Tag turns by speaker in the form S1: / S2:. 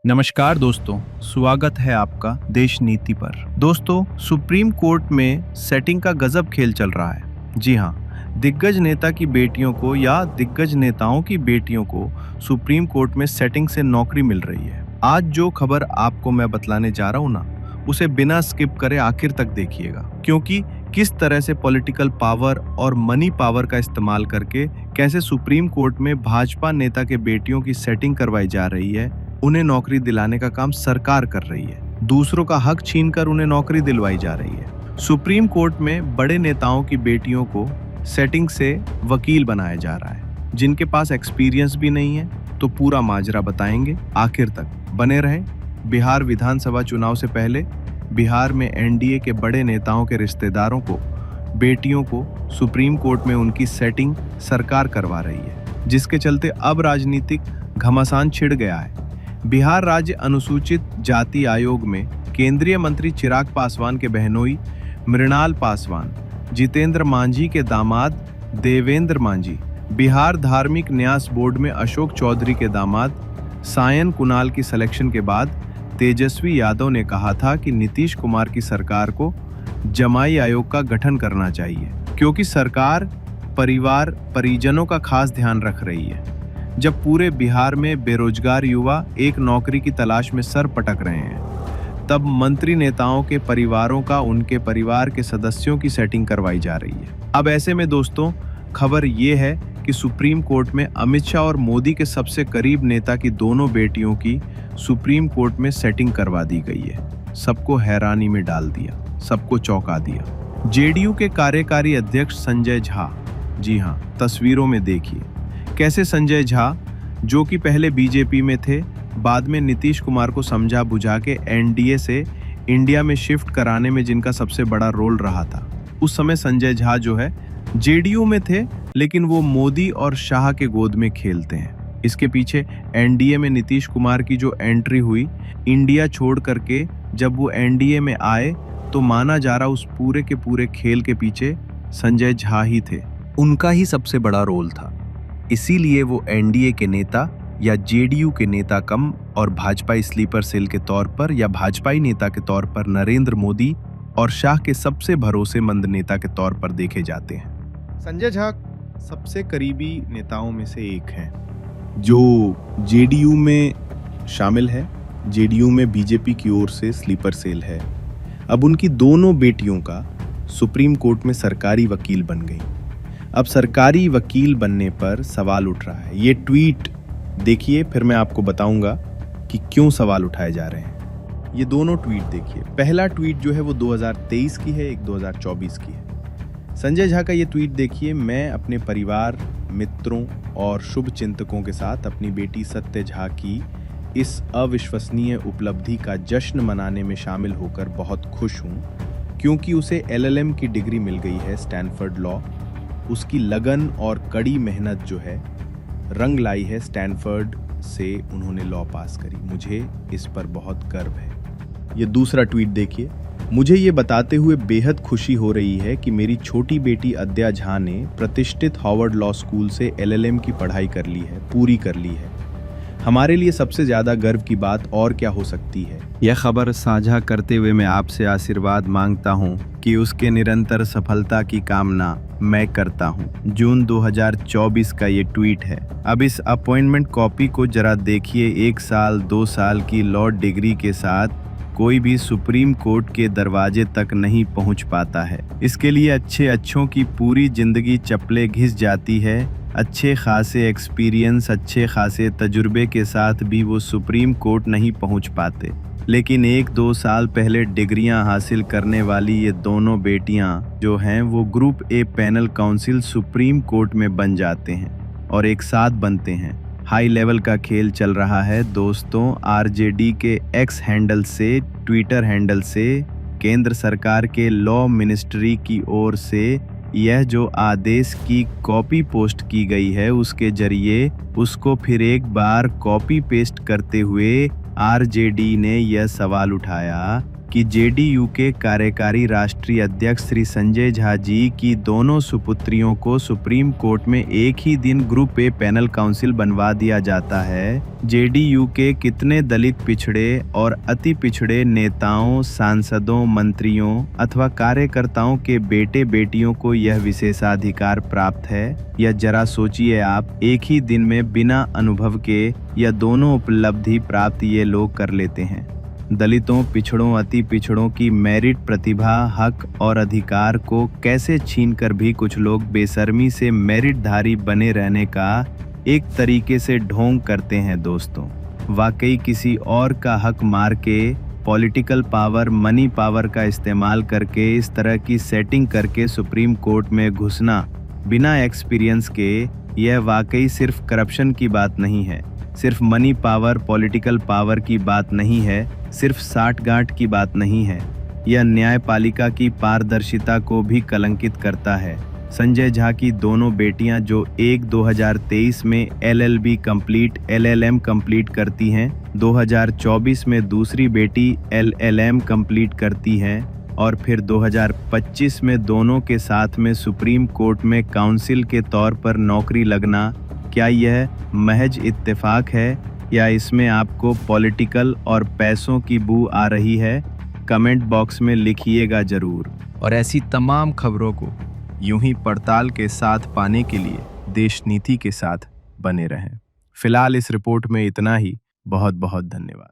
S1: नमस्कार दोस्तों, स्वागत है आपका देश नीति पर। दोस्तों, सुप्रीम कोर्ट में सेटिंग का गजब खेल चल रहा है। जी हाँ, दिग्गज नेता की बेटियों को या दिग्गज नेताओं की बेटियों को सुप्रीम कोर्ट में सेटिंग से नौकरी मिल रही है। आज जो खबर आपको मैं बतलाने जा रहा हूँ ना, उसे बिना स्किप करे आखिर तक देखिएगा, क्योंकि किस तरह से पॉलिटिकल पावर और मनी पावर का इस्तेमाल करके कैसे सुप्रीम कोर्ट में भाजपा नेता के बेटियों की सेटिंग करवाई जा रही है, उन्हें नौकरी दिलाने का काम सरकार कर रही है। दूसरों का हक छीनकर उन्हें नौकरी दिलवाई जा रही है। सुप्रीम कोर्ट में बड़े नेताओं की बेटियों को सेटिंग से वकील बनाया जा रहा है, जिनके पास एक्सपीरियंस भी नहीं है। तो पूरा माजरा बताएंगे, आखिर तक बने रहें। बिहार विधानसभा चुनाव से पहले बिहार में एनडीए के बड़े नेताओं के रिश्तेदारों को बेटियों को सुप्रीम कोर्ट में उनकी सेटिंग सरकार करवा रही है, जिसके चलते अब राजनीतिक घमासान छिड़ गया है। बिहार राज्य अनुसूचित जाति आयोग में केंद्रीय मंत्री चिराग पासवान के बहनोई मृणाल पासवान, जितेंद्र मांझी के दामाद देवेंद्र मांझी, बिहार धार्मिक न्यास बोर्ड में अशोक चौधरी के दामाद सायन कुणाल की सिलेक्शन के बाद तेजस्वी यादव ने कहा था कि नीतीश कुमार की सरकार को जमाई आयोग का गठन करना चाहिए, क्योंकि सरकार परिवार परिजनों का खास ध्यान रख रही है। जब पूरे बिहार में बेरोजगार युवा एक नौकरी की तलाश में सर पटक रहे हैं, तब मंत्री नेताओं के परिवारों का उनके परिवार के सदस्यों की सेटिंग करवाई जा रही है। अब ऐसे में दोस्तों, खबर ये है कि सुप्रीम कोर्ट में अमित शाह और मोदी के सबसे करीब नेता की दोनों बेटियों की सुप्रीम कोर्ट में सेटिंग करवा दी गई है। सबको हैरानी में डाल दिया, सबको चौंका दिया। जेडीयू के कार्यकारी अध्यक्ष संजय झा, जी हाँ, तस्वीरों में देखिए कैसे संजय झा, जो कि पहले बीजेपी में थे, बाद में नीतीश कुमार को समझा बुझा के एनडीए से इंडिया में शिफ्ट कराने में जिनका सबसे बड़ा रोल रहा था। उस समय संजय झा जो है जेडीयू में थे, लेकिन वो मोदी और शाह के गोद में खेलते हैं। इसके पीछे एनडीए में नीतीश कुमार की जो एंट्री हुई, इंडिया छोड़ करके जब वो एनडीए में आए, तो माना जा रहा उस पूरे के पूरे खेल के पीछे संजय झा ही थे। उनका ही सबसे बड़ा रोल था। इसीलिए वो एनडीए के नेता या जेडीयू के नेता कम और भाजपा स्लीपर सेल के तौर पर या भाजपाई नेता के तौर पर नरेंद्र मोदी और शाह के सबसे भरोसेमंद नेता के तौर पर देखे जाते हैं। संजय झा सबसे करीबी नेताओं में से एक हैं, जो जेडीयू में शामिल है, जेडीयू में बीजेपी की ओर से स्लीपर सेल है। अब उनकी दोनों बेटियों का सुप्रीम कोर्ट में सरकारी वकील बन गई। अब सरकारी वकील बनने पर सवाल उठ रहा है। ये ट्वीट देखिए, फिर मैं आपको बताऊंगा कि क्यों सवाल उठाए जा रहे हैं। ये दोनों ट्वीट देखिए। पहला ट्वीट जो है वो 2023 की है, एक 2024 की है। संजय झा का ये ट्वीट देखिए, मैं अपने परिवार, मित्रों और शुभ चिंतकों के साथ अपनी बेटी सत्य झा की इस अविश्वसनीय उपलब्धि का जश्न मनाने में शामिल होकर बहुत खुश हूँ, क्योंकि उसे एलएलएम की डिग्री मिल गई है स्टैनफोर्ड लॉ। उसकी लगन और कड़ी मेहनत जो है रंग लाई है। स्टैनफोर्ड से उन्होंने लॉ पास करी। मुझे इस पर बहुत गर्व है। ये दूसरा ट्वीट देखिए। मुझे ये बताते हुए बेहद खुशी हो रही है कि मेरी छोटी बेटी अद्या झा ने प्रतिष्ठित हार्वर्ड लॉ स्कूल से एलएलएम की पढ़ाई कर ली है, पूरी कर ली है। हमारे लिए सबसे ज्यादा गर्व की बात और क्या हो सकती है। यह खबर साझा करते हुए मैं आपसे आशीर्वाद मांगता हूँ कि उसके निरंतर सफलता की कामना मैं करता हूँ। जून 2024 का ये ट्वीट है। अब इस अपॉइंटमेंट कॉपी को जरा देखिए। 1 साल 2 साल की लॉ डिग्री के साथ कोई भी सुप्रीम कोर्ट के दरवाजे तक नहीं पहुंच पाता है। इसके लिए अच्छों की पूरी जिंदगी चप्पलें घिस जाती है। अच्छे खासे एक्सपीरियंस, अच्छे खासे तजुर्बे के साथ भी वो सुप्रीम कोर्ट नहीं पहुंच पाते। लेकिन 1-2 साल पहले डिग्रियां हासिल करने वाली ये दोनों बेटियां जो हैं, वो group A panel council supreme court में बन जाते हैं और एक साथ बनते हैं। हाई लेवल का खेल चल रहा है दोस्तों। आरजेडी के एक्स हैंडल से, ट्विटर हैंडल से, केंद्र सरकार के लॉ मिनिस्ट्री की ओर से यह जो आदेश की कॉपी पोस्ट की गई है, उसके जरिए उसको फिर एक बार कॉपी पेस्ट करते हुए आरजेडी ने यह सवाल उठाया कि जेडीयू के कार्यकारी राष्ट्रीय अध्यक्ष श्री संजय झा जी की दोनों सुपुत्रियों को सुप्रीम कोर्ट में एक ही दिन ग्रुप ए पैनल काउंसिल बनवा दिया जाता है। जेडीयू के कितने दलित पिछड़े और अति पिछड़े नेताओं, सांसदों, मंत्रियों अथवा कार्यकर्ताओं के बेटे बेटियों को यह विशेषाधिकार प्राप्त है? या जरा सोचिए आप, एक ही दिन में बिना अनुभव के यह दोनों उपलब्धि प्राप्त ये लोग कर लेते हैं। दलितों, पिछड़ों, अति पिछड़ों की मेरिट, प्रतिभा, हक और अधिकार को कैसे छीनकर भी कुछ लोग बेशर्मी से मेरिटधारी बने रहने का एक तरीके से ढोंग करते हैं दोस्तों। वाकई किसी और का हक मार के, पॉलिटिकल पावर, मनी पावर का इस्तेमाल करके इस तरह की सेटिंग करके सुप्रीम कोर्ट में घुसना बिना एक्सपीरियंस के, यह वाकई सिर्फ करप्शन की बात नहीं है, सिर्फ मनी पावर, पॉलिटिकल पावर की बात नहीं है, सिर्फ साठगांठ की बात नहीं है। यह न्यायपालिका की पारदर्शिता को भी कलंकित करता है। संजय झा की दोनों बेटियां जो एक 2023 में LLB कंप्लीट, LLM कंप्लीट करती हैं, 2024 में दूसरी बेटी LLM कंप्लीट करती हैं और फिर 2025 में दोनों के साथ में सुप्रीम कोर्ट में काउंसिल के तौर पर नौकरी लगना, क्या यह महज इत्तेफाक है या इसमें आपको पॉलिटिकल और पैसों की बू आ रही है? कमेंट बॉक्स में लिखिएगा जरूर। और ऐसी तमाम खबरों को यूं ही पड़ताल के साथ पाने के लिए देश नीति के साथ बने रहें। फिलहाल इस रिपोर्ट में इतना ही। बहुत बहुत धन्यवाद।